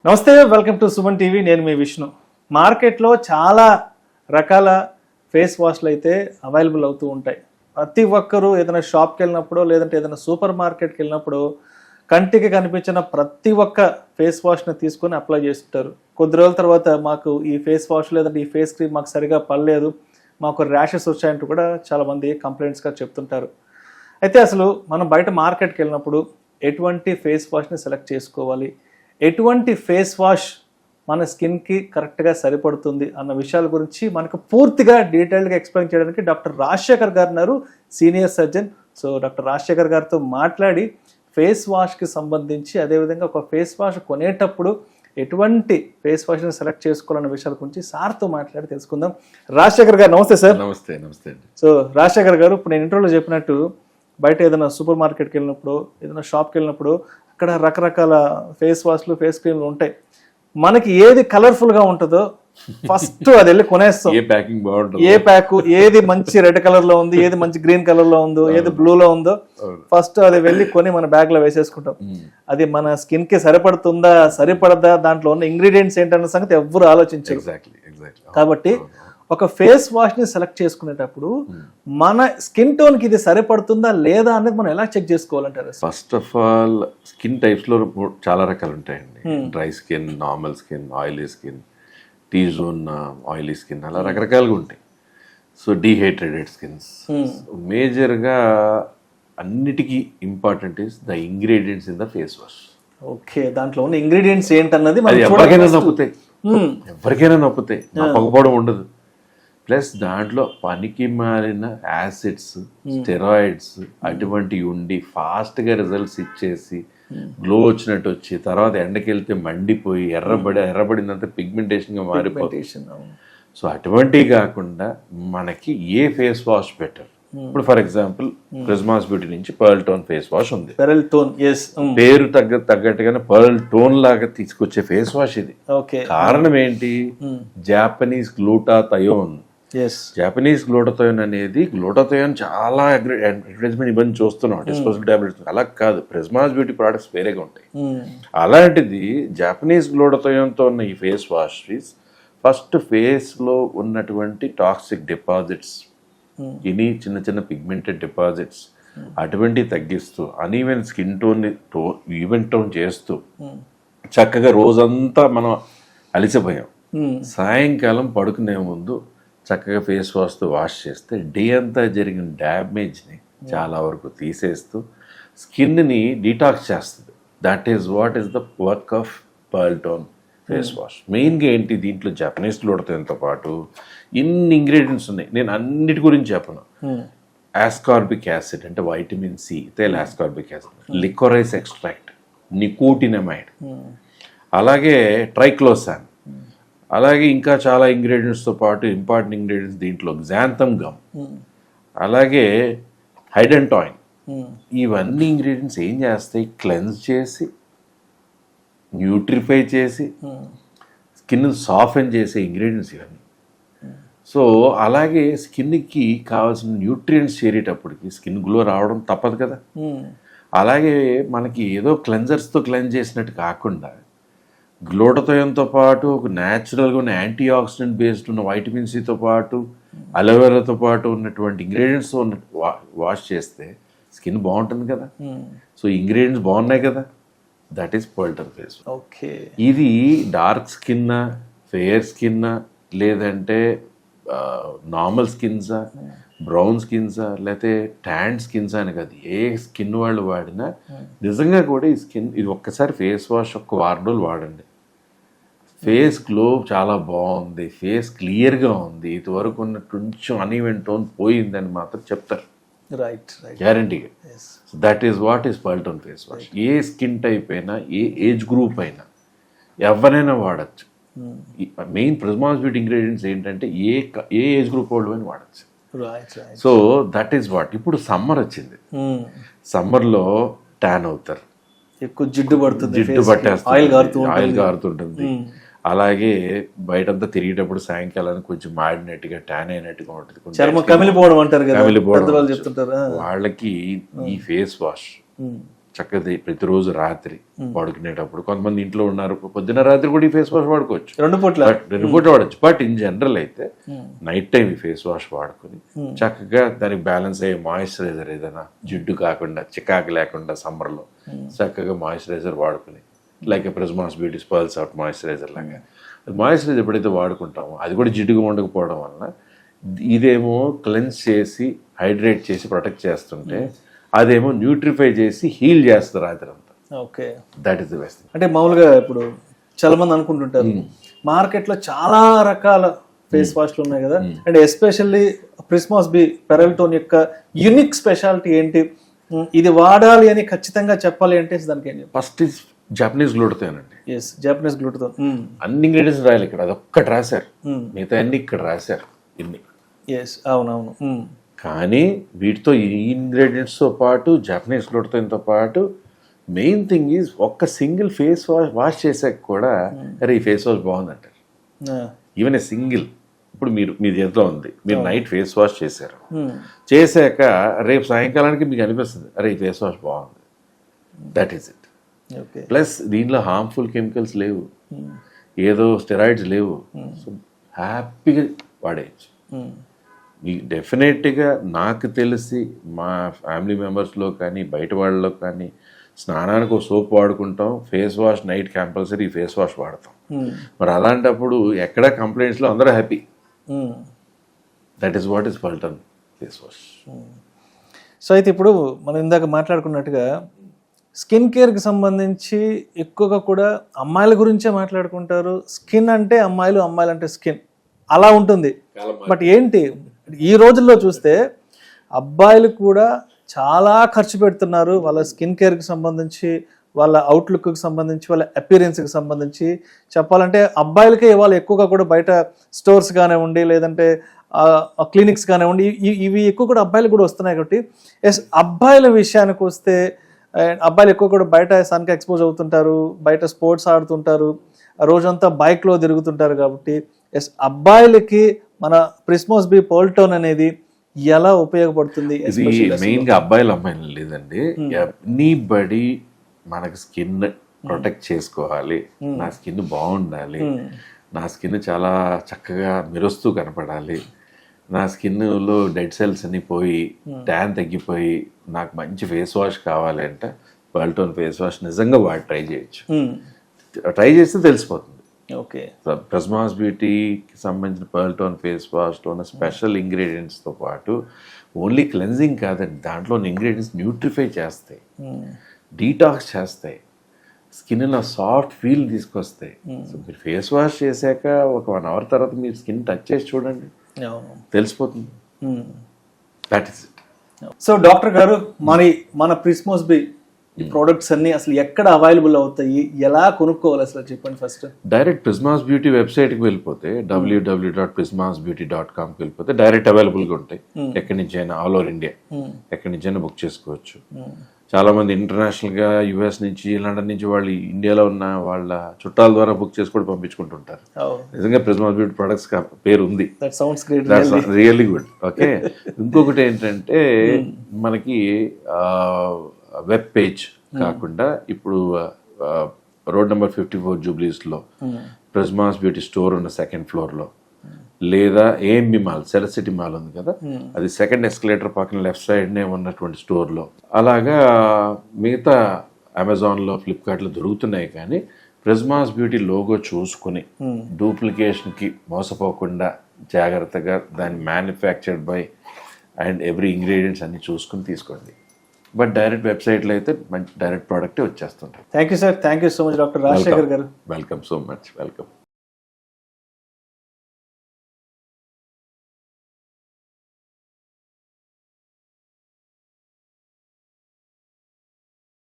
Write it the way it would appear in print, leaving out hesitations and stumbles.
నమస్తే, welcome to Suman TV. నేను మీ విష్ణు. మార్కెట్లో చాలా రకాల ఫేస్ వాష్లు అయితే అవైలబుల్ అవుతూ ఉంటాయి. ప్రతి ఒక్కరూ ఏదైనా షాప్కి వెళ్ళినప్పుడు లేదంటే ఏదైనా సూపర్ మార్కెట్కి వెళ్ళినప్పుడు కంటికి కనిపించిన ప్రతి ఒక్క ఫేస్ వాష్ని తీసుకొని అప్లై చేస్తుంటారు. కొద్ది రోజుల తర్వాత మాకు ఈ ఫేస్ వాష్ లేదంటే ఈ ఫేస్ క్రీమ్ మాకు సరిగా పడలేదు, మాకు ర్యాషెస్ వచ్చాయంటూ కూడా చాలామంది కంప్లైంట్స్గా చెప్తుంటారు. అయితే అసలు మనం బయట మార్కెట్కి వెళ్ళినప్పుడు ఎటువంటి ఫేస్ వాష్ని సెలెక్ట్ చేసుకోవాలి, ఎటువంటి ఫేస్ వాష్ మన స్కిన్కి కరెక్ట్గా సరిపడుతుంది అన్న విషయాల గురించి మనకు పూర్తిగా డీటెయిల్గా ఎక్స్ప్లెయిన్ చేయడానికి డాక్టర్ రాజశేఖర్ గారు ఉన్నారు, senior surgeon. So doctor Rajasekhar గారితో మాట్లాడి ఫేస్ వాష్కి సంబంధించి, అదేవిధంగా ఒక ఫేస్ వాష్ కొనేటప్పుడు ఎటువంటి ఫేస్ వాష్ని సెలెక్ట్ చేసుకోవాలన్న విషయాల గురించి సార్తో మాట్లాడి తెలుసుకుందాం. రాజశేఖర్ గారు నమస్తే సార్. నమస్తే. నమస్తే అండి. సో రాజశేఖర్ గారు, ఇప్పుడు నేను ఇంట్రోలో చెప్పినట్టు బయట ఏదైనా సూపర్ మార్కెట్కి వెళ్ళినప్పుడు ఏదైనా షాప్కి వెళ్ళినప్పుడు అక్కడ రకరకాల ఫేస్ వాష్లు ఫేస్ క్రీమ్లు ఉంటాయి. మనకి ఏది కలర్ఫుల్గా ఉంటుందో ఫస్ట్ అది వెళ్ళి కొనేస్తాం. ఏ ప్యాకింగ్ బాగుంటుంది, ఏ ప్యాక్, ఏది మంచి రెడ్ కలర్ లో ఉంది, ఏది మంచి గ్రీన్ కలర్ లో ఉందో, ఏది బ్లూ లో ఉందో ఫస్ట్ అది వెళ్ళి కొని మన బ్యాగ్ లో వేసేసుకుంటాం. అది మన స్కిన్ కి సరిపడుతుందా సరిపడదా, దాంట్లో ఉన్న ఇంగ్రీడియంట్స్ ఏంటన్న సంగతి ఎవ్వరు ఆలోచించారు. కాబట్టి ఒక ఫేస్ వాష్ ని సెలెక్ట్ చేసుకునేటప్పుడు మన స్కిన్ టోన్ కి ఇది సరిపడుతుందా లేదా అనేది మనం ఎలా చెక్ చేసుకోవాలంటారు? First of all skin types లో చాలా రకాలు ఉంటాయండి. Dry skin, normal skin, oily skin, T zone oily skin, అలా రకరకాలుగా ఉంటాయి. So dehydrated skins. మేజర్గా అన్నిటికీ important is the ingredients in the face wash. Okay, దాంట్లో ఉన్న ఇంగ్రీడియంట్స్ ఏంటన్నది ఎవరికైనా నొప్పుతాయి, ఎవరికైనా నొప్పుతాయి, నొప్పకపోవడం ఉండదు. ప్లస్ దాంట్లో పనికి మారిన యాసిడ్స్, స్టెరాయిడ్స్ అటువంటివి ఉండి ఫాస్ట్గా రిజల్ట్స్ ఇచ్చేసి గ్లో వచ్చినట్టు వచ్చి తర్వాత ఎండకి వెళ్తే మండిపోయి ఎర్రబడినంత పిగ్మెంటేషన్గా మారిపోతుంది. సో అటువంటివి కాకుండా మనకి ఏ ఫేస్ వాష్ బెటర్? ఇప్పుడు ఫర్ ఎగ్జాంపుల్ ప్రిజ్మాస్ బ్యూటీ నుంచి పర్ల్ టోన్ ఫేస్ వాష్ ఉంది. పేరు తగ్గట్టుగానే పర్ల్ టోన్ లాగా తీసుకొచ్చే ఫేస్ వాష్ ఇది. కారణం ఏంటి? Japanese glutathione. జాపనీస్ గ్లూటాథయోన్ అనేది, గ్లూటాథయోన్ చాలా అడ్వర్టైజ్మెంట్ ఇబ్బంది చూస్తున్నాం, డిస్పోజబుల్ టాబ్లెట్స్. అలా కాదు, ప్రిజ్మాస్ బ్యూటీ ప్రొడక్ట్స్ వేరేగా ఉంటాయి. అలాంటిది జాపనీస్ గ్లూటాథయోన్తో ఉన్న ఈ ఫేస్ వాష్ ఫస్ట్ ఫేస్లో ఉన్నటువంటి టాక్సిక్ డిపాజిట్స్, ఇని చిన్న చిన్న పిగ్మెంటెడ్ డిపాజిట్స్ అటువంటివి తగ్గిస్తూ అనీవెన్ స్కిన్ టోన్ని ఈవెన్ టోన్ చేస్తూ చక్కగా రోజంతా మనం అలిసిపోయాం, సాయంకాలం పడుకునే ముందు చక్కగా ఫేస్ వాష్తో వాష్ చేస్తే డే అంతా జరిగిన డ్యామేజ్ని చాలా వరకు తీసేస్తూ స్కిన్ని డీటాక్స్ చేస్తుంది. That is what is the work of pearl tone face wash. మెయిన్గా ఏంటి, దీంట్లో జపనీస్ గ్లూటాథయోన్తో పాటు ఇన్ని ఇంగ్రీడియంట్స్ ఉన్నాయి. నేను అన్నిటి గురించి చెప్పను. ఆస్కార్బిక్ యాసిడ్ అంటే వైటమిన్ సి, తేల్ ascorbic acid, liquorice extract, nicotinamide, అలాగే ట్రైక్లోసాన్, అలాగే ఇంకా చాలా ఇంగ్రీడియంట్స్తో పాటు ఇంపార్టెంట్ ఇంగ్రీడియంట్స్ దీంట్లో గ్జాంథమ్ గమ్, అలాగే హైడెంటాయిన్. ఇవన్నీ ఇంగ్రీడియంట్స్ ఏం చేస్తాయి? క్లెన్స్ చేసి, న్యూట్రిఫై చేసి, స్కిన్ సాఫెన్ చేసే ఇంగ్రీడియంట్స్ ఇవన్నీ. సో అలాగే స్కిన్కి కావాల్సిన న్యూట్రియంట్స్ చేరేటప్పటికి స్కిన్ గ్లో రావడం తప్పదు కదా. అలాగే మనకి ఏదో క్లెన్జర్స్తో క్లెన్స్ చేసినట్టు కాకుండా గ్లూటాథయోన్తో పాటు ఒక న్యాచురల్గా ఉన్న యాంటీ ఆక్సిడెంట్ బేస్డ్ ఉన్న వైటమిన్ సితో పాటు అలోవెరాతో పాటు ఉన్నటువంటి ఇంగ్రీడియంట్స్తో ఉన్న వాష్ చేస్తే స్కిన్ బాగుంటుంది కదా. సో ఇంగ్రీడియంట్స్ బాగున్నాయి కదా, that is pearl tone face. Okay, ఇది డార్క్ స్కిన్, ఫెయిర్ స్కిన్, లేదంటే నార్మల్ స్కిన్సా, బ్రౌన్ స్కిన్సా, లేకపోతే ట్యాన్ స్కిన్స్ అని కాదు, ఏ స్కిన్ వాళ్ళు వాడినా నిజంగా కూడా ఈ స్కిన్ ఇది ఒక్కసారి ఫేస్ వాష్ ఒక 1 వారం రోజులు వాడండి. ఫేస్ గ్లో చాలా బాగుంది, ఫేస్ క్లియర్గా ఉంది, ఇదివరకు ఉన్న కొంచెం అన్ఈవెన్ టోన్ పోయిందని మాత్రం చెప్తారు. రైట్, గ్యారంటీగా. That is what is pearl tone face wash. A skin type అయినా, ఏ ఏజ్ గ్రూప్ అయినా, ఎవరైనా వాడచ్చు. మెయిన్ ప్రిజ్మాస్ బ్యూటీ ఇంగ్రీడియంట్స్ ఏంటంటే ఏ ఏజ్ గ్రూప్ వాళ్ళు అయినా వాడచ్చు. So that is what. ఇప్పుడు సమ్మర్ వచ్చింది, సమ్మర్లో ట్యాన్ అవుతారు, ఎక్కువ జిడ్డు పట్టేస్తుంది, ఆయిల్ గారుతుంటుంది. అలాగే బయటంతా తిరిగేటప్పుడు సాయంకాలానికి కొంచెం మాడినట్టుగా ట్యాన్ అయినట్టుగా ఉంటుంది, కమిలిపోవడం అంటారు కదా, వాళ్ళకి ఈ ఫేస్ వాష్ చక్కగా ప్రతిరోజు రాత్రి పడుకునేటప్పుడు, కొంతమంది ఇంట్లో ఉన్నారు పొద్దున్న రాత్రి కూడా ఈ ఫేస్ వాష్ వాడుకోవచ్చు, 2 పూట్ల వాడచ్చు. బట్ ఇన్ జనరల్ అయితే నైట్ టైం ఈ ఫేస్ వాష్ వాడుకుని చక్కగా దానికి బ్యాలెన్స్ అయ్యే మాయిశ్చరైజర్ ఏదైనా జిడ్డు కాకుండా చికాకు లేకుండా సమ్మర్లో చక్కగా మాయిశ్చరైజర్ వాడుకుని, like ప్రిజ్మాస్ beauty pearls out moisturiser లాగా మాయిశ్చరైజర్ ఎప్పుడైతే వాడుకుంటామో అది కూడా జిడ్డుగా ఉండకపోవడం వలన ఇదేమో క్లెన్స్ చేసి హైడ్రేట్ చేసి ప్రొటెక్ట్ చేస్తుంటే అదేమో న్యూట్రిఫై చేసి హీల్ చేస్తారు రాత్రి అంతా. Okay, that is the best. అంటే మామూలుగా ఇప్పుడు చాలా మంది అనుకుంటుంటారు మార్కెట్లో చాలా రకాల ఫేస్ వాష్లు ఉన్నాయి కదా, అండ్ ఎస్పెషల్లీ ప్రిస్మాస్ బీ పెరల్టోన్ యొక్క యూనిక్ స్పెషాలిటీ ఏంటి, ఇది వాడాలి అని ఖచ్చితంగా చెప్పాలి అంటే దానికి ఏం చెప్పాలి? ఫస్ట్ ఇస్ జపనీస్ గ్లూటోన్ అండి. Yes, Japanese glutathione. అన్ని ఇంగ్రీడియంట్స్ రాయాలి ఇక్కడ, అదొక్కటి రాశారు, మిగతా అన్ని ఇక్కడ రాశారు ఇన్ని. ఎస్, అవునవును. కానీ వీటితో ఈ ఇంగ్రీడియంట్స్తో పాటు జపనీస్ గ్లూటోన్తో పాటు మెయిన్ థింగ్ ఈజ్ ఒక్క సింగిల్ ఫేస్ వాష్ చేసాక కూడా అరే ఈ ఫేస్ వాష్ బాగుందంటారు. ఈవెన్ ఏ సింగిల్, ఇప్పుడు మీ చేతిలో ఉంది, మీరు నైట్ ఫేస్ వాష్ చేశారు, చేశాక రేపు సాయంకాలానికి మీకు అనిపిస్తుంది అరే ఈ ఫేస్ వాష్ బాగుంది. That is it. ప్లస్ దీంట్లో హార్మ్ఫుల్ కెమికల్స్ లేవు, ఏదో స్టెరాయిడ్స్ లేవు, సో హ్యాపీగా వాడేయచ్చు. మీకు డెఫినెట్గా నాకు తెలిసి మా ఫ్యామిలీ మెంబర్స్లో కానీ బయట వాళ్ళలో కానీ స్నానానికి ఒక సోప్ వాడుకుంటాం, face wash night compulsory face wash వాడతాం. మరి అలాంటప్పుడు ఎక్కడ కంప్లైంట్స్లో అందరూ happy. That is what is Pearltone face wash. So అయితే ఇప్పుడు మనం ఇందాక మాట్లాడుకున్నట్టుగా స్కిన్ కేర్కి సంబంధించి ఎక్కువగా కూడా అమ్మాయిల గురించే మాట్లాడుకుంటారు. స్కిన్ అంటే అమ్మాయిలు, అమ్మాయిలు అంటే స్కిన్ అలా ఉంటుంది. బట్ ఏంటి ఈ రోజుల్లో చూస్తే అబ్బాయిలు కూడా చాలా ఖర్చు పెడుతున్నారు వాళ్ళ స్కిన్ కేర్కి సంబంధించి, వాళ్ళ అవుట్లుక్కి సంబంధించి, వాళ్ళ అపియరెన్స్కి సంబంధించి. చెప్పాలంటే అబ్బాయిలకే ఇవాళ ఎక్కువగా కూడా బయట స్టోర్స్ కానివ్వండి, లేదంటే క్లినిక్స్ కానివ్వండి, ఇవి ఎక్కువ కూడా అబ్బాయిలు కూడా వస్తున్నాయి. కాబట్టి ఎస్, అబ్బాయిల విషయానికి వస్తే అబ్బాయిలు ఎక్కువ కూడా బయట సన్కి ఎక్స్పోజ్ అవుతుంటారు, బయట స్పోర్ట్స్ ఆడుతుంటారు, రోజంతా బైక్లో తిరుగుతుంటారు. కాబట్టి ఎస్, అబ్బాయిలకి మన ప్రిస్మాస్ బీ పెరల్టోన్ అనేది ఎలా ఉపయోగపడుతుంది? మెయిన్గా అబ్బాయిలు అమ్మాయిలు లేదండి, ఎనీబడి మనకు స్కిన్ ప్రొటెక్ట్ చేసుకోవాలి, నా స్కిన్ బాగుండాలి, నా స్కిన్ చాలా చక్కగా మెరుస్తూ కనపడాలి, నా స్కిన్లో డెడ్ సెల్స్ అన్ని పోయి ట్యాన్ తగ్గిపోయి నాకు మంచి ఫేస్ వాష్ కావాలి అంటే పెరల్టోన్ ఫేస్ వాష్ నిజంగా వాడి ట్రై చేయొచ్చు. ట్రై చేస్తే తెలిసిపోతుంది. ఓకే, ప్రిస్మాస్ బ్యూటీకి సంబంధించిన పెరల్టోన్ ఫేస్ వాష్లో ఉన్న స్పెషల్ ఇంగ్రీడియంట్స్తో పాటు ఓన్లీ క్లెన్జింగ్ కాదండి, దాంట్లో ఉన్న ఇంగ్రీడియంట్స్ న్యూట్రిఫై చేస్తాయి, డీటాక్స్ చేస్తాయి, స్కిన్లో సాఫ్ట్ ఫీల్ తీసుకొస్తాయి. సో మీరు ఫేస్ వాష్ చేశాక ఒక 1 hour తర్వాత మీరు స్కిన్ టచ్ చేసి చూడండి, తెలిసిపోతుంది. That is it. So doctor గారు, మరి మన ప్రిస్మాస్ బీ ఈ ప్రోడక్ట్స్ అన్ని అసలు ఎక్కడ అవైలబుల్ అవుతాయి, ఎలా కొనుక్కోవాలి అసలు చెప్పండి ఫస్ట్. డైరెక్ట్ ప్రిస్మాస్ బ్యూటీ వెబ్సైట్కి వెళ్ళిపోతే www.prismasbeauty.comకి వెళ్ళిపోతే డైరెక్ట్ అవైలబుల్గా ఉంటాయి. ఎక్కడి నుంచి అయినా, ఆల్ ఓవర్ ఇండియా ఎక్కడి నుంచి అయినా బుక్ చేసుకోవచ్చు. చాలా మంది ఇంటర్నేషనల్గా యుఎస్ నుంచి, లండన్ నుంచి వాళ్ళు ఇండియాలో ఉన్న వాళ్ళ చుట్టాల ద్వారా బుక్ చేసి కూడా పంపించుకుంటుంటారు. నిజంగా ప్రిస్మాస్ బ్యూటీ ప్రొడక్ట్స్ పేరు ఉంది, రియల్లీ గుడ్. ఓకే, ఇంకొకటి ఏంటంటే మనకి వెబ్ పేజ్ కాకుండా ఇప్పుడు రోడ్ నెంబర్ 54 జూబ్లీస్లో ప్రిస్మాస్ బ్యూటీ స్టోర్ ఉన్న 2nd floorలో, లేదా ఏఎంబి మాల్, సెలసిటీ మాల్ ఉంది కదా, అది 2nd escalator పక్కన లెఫ్ట్ సైడ్నే ఉన్నటువంటి స్టోర్లో, అలాగా మిగతా అమెజాన్లో, ఫ్లిప్కార్ట్లో దొరుకుతున్నాయి. కానీ ప్రిస్మాస్ బ్యూటీ లోగో చూసుకుని డూప్లికేషన్కి మోసపోకుండా జాగ్రత్తగా దాన్ని manufactured by and every ingredients అన్ని చూసుకుని తీసుకోండి. బట్ డైరెక్ట్ వెబ్సైట్లో అయితే మంచి డైరెక్ట్ ప్రోడక్టే వచ్చేస్తుంటాయి. Thank you sir, thank you so much doctor Rajasekhar garu. Welcome so much, welcome.